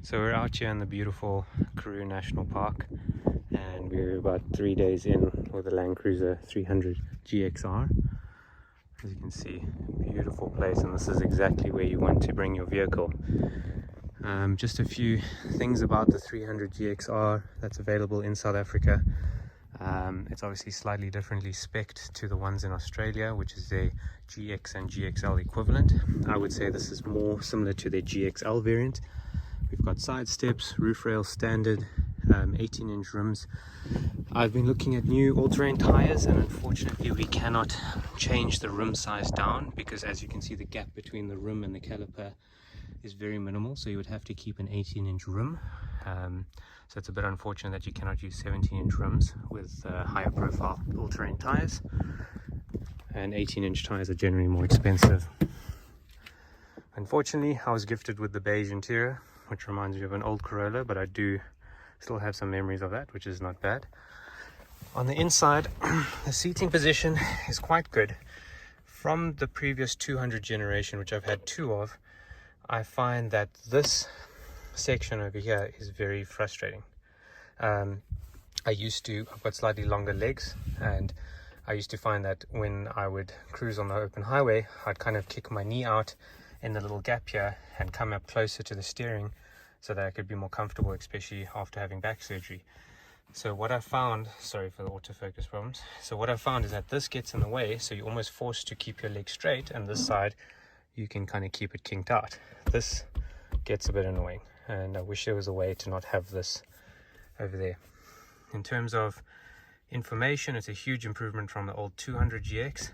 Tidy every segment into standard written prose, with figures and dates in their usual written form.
So we're out here in the beautiful Karoo National Park, and we're about 3 days in with the Land Cruiser 300 GXR. As you can see, beautiful place, and this is exactly where you want to bring your vehicle. Just a few things about the 300 GXR that's available in South Africa. It's obviously slightly differently spec'd to the ones in Australia, which is their GX and GXL equivalent. I would say this is more similar to their GXL variant. We've got side steps, roof rail standard, 18-inch rims. I've been looking at new all-terrain tires, and unfortunately we cannot change the rim size down because, as you can see, the gap between the rim and the caliper is very minimal, so you would have to keep an 18-inch rim. So it's a bit unfortunate that you cannot use 17-inch rims with higher profile all-terrain tires, and 18-inch tires are generally more expensive. Unfortunately, I was gifted with the beige interior, which reminds me of an old Corolla, but I do still have some memories of that, which is not bad. On the inside, the seating position is quite good. From the previous 200 generation, which I've had two of, I find that this section over here is very frustrating. I've got slightly longer legs, and I used to find that when I would cruise on the open highway, I'd kind of kick my knee out in the little gap here and come up closer to the steering so that I could be more comfortable, especially after having back surgery. So what I found, sorry for the autofocus problems, so what I found is that this gets in the way, so you're almost forced to keep your leg straight, and this side you can kind of keep it kinked out. This gets a bit annoying, and I wish there was a way to not have this over there. In terms of information, it's a huge improvement from the old 200 GX.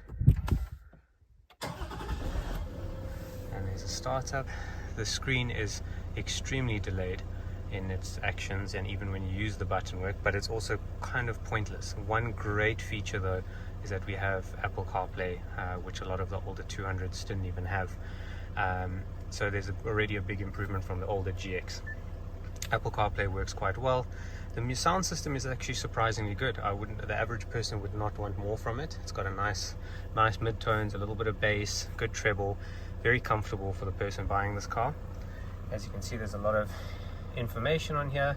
And there's a startup. The screen is extremely delayed in its actions, and even when you use the button work, but it's also kind of pointless. One great feature though is that we have Apple Carplay, which a lot of the older 200s didn't even have. So there's already a big improvement from the older GX. Apple CarPlay works quite well. The sound system is actually surprisingly good. The average person would not want more from it. It's got a nice mid-tones, a little bit of bass, good treble, very comfortable for the person buying this car. As you can see, there's a lot of information on here.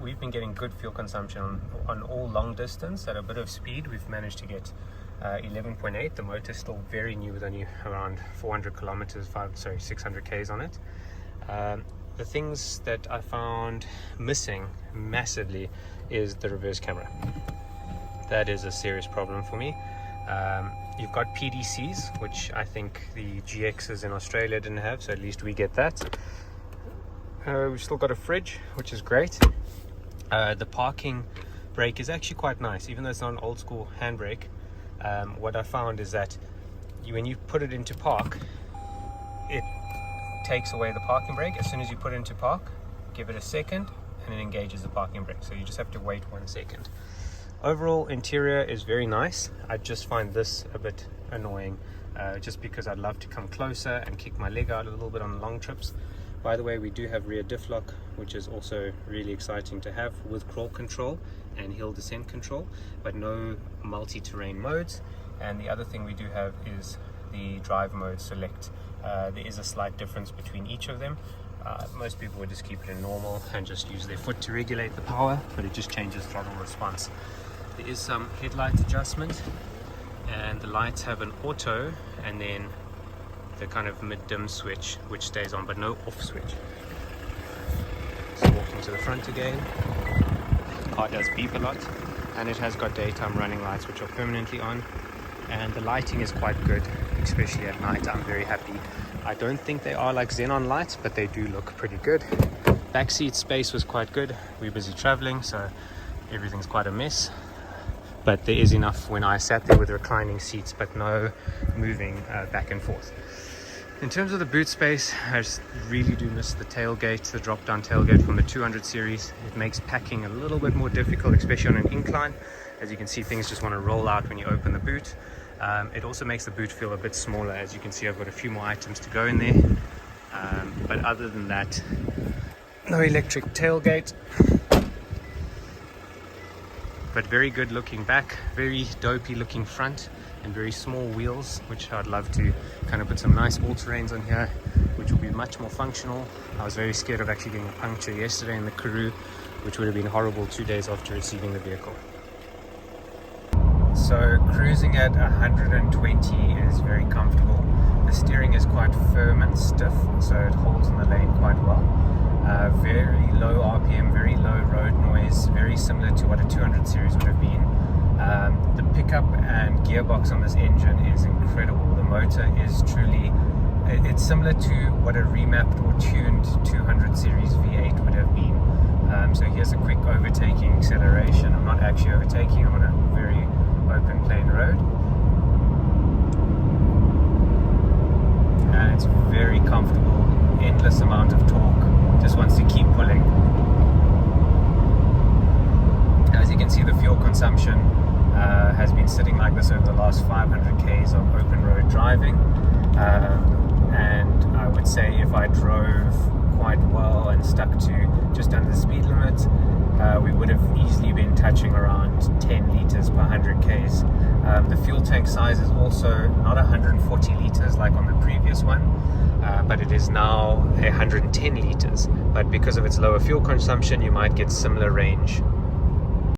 We've been getting good fuel consumption on all long distance at a bit of speed. We've managed to get 11.8. The motor's still very new with only around 400 kilometers, 600 Ks on it. The things that I found missing massively is the reverse camera. That is a serious problem for me. You've got PDCs, which I think the GXs in Australia didn't have, so at least we get that. We've still got a fridge, which is great. The parking brake is actually quite nice, even though it's not an old school handbrake. What I found is that when you put it into park, it takes away the parking brake. As soon as you put it into park, give it a second and it engages the parking brake, so you just have to wait 1 second. Overall interior is very nice. I just find this a bit annoying, just because I'd love to come closer and kick my leg out a little bit on long trips. By the way, we do have rear diff lock, which is also really exciting to have, with crawl control and hill descent control, but no multi-terrain modes. And the other thing we do have is the drive mode select. There is a slight difference between each of them. Most people would just keep it in normal and just use their foot to regulate the power, but it just changes throttle response. There is some headlight adjustment, and the lights have an auto and then the kind of mid-dim switch, which stays on, but no off switch. So walking to the front again, the car does beep a lot, and it has got daytime running lights which are permanently on, and the lighting is quite good, especially at night. I'm very happy. I don't think they are like xenon lights, but they do look pretty good. Backseat space was quite good. We're busy traveling, so everything's quite a mess, but there is enough when I sat there with reclining seats, but no moving back and forth. In terms of the boot space, I just really do miss the tailgate, the drop-down tailgate from the 200 series. It makes packing a little bit more difficult, especially on an incline. As you can see, things just want to roll out when you open the boot. It also makes the boot feel a bit smaller. As you can see, I've got a few more items to go in there. But other than that, no electric tailgate. But very good looking back, very dopey looking front, and very small wheels, which I'd love to kind of put some nice all-terrains on here, which will be much more functional. I was very scared of actually getting a puncture yesterday in the Karoo, which would have been horrible 2 days after receiving the vehicle. So cruising at 120 is very comfortable. The steering is quite firm and stiff, so it holds in the lane quite well. Very low RPM, very low road noise, very similar to what a 200 series would have been. The pickup and gearbox on this engine is incredible. The motor is truly, it's similar to what a remapped or tuned 200 series V8 would have been. So here's a quick overtaking acceleration. I'm not actually overtaking, I'm on a very open plain road. And it's very comfortable, endless amount of torque, just wants to keep pulling. As you can see, the fuel consumption has been sitting like this over the last 500 k's of open road driving, and I would say if I drove quite well and stuck to just under the speed limit, we would have easily been touching around 10 litres per 100 k's. The fuel tank size is also not 140 litres like on the previous one, but it is now 110 litres, but because of its lower fuel consumption you might get similar range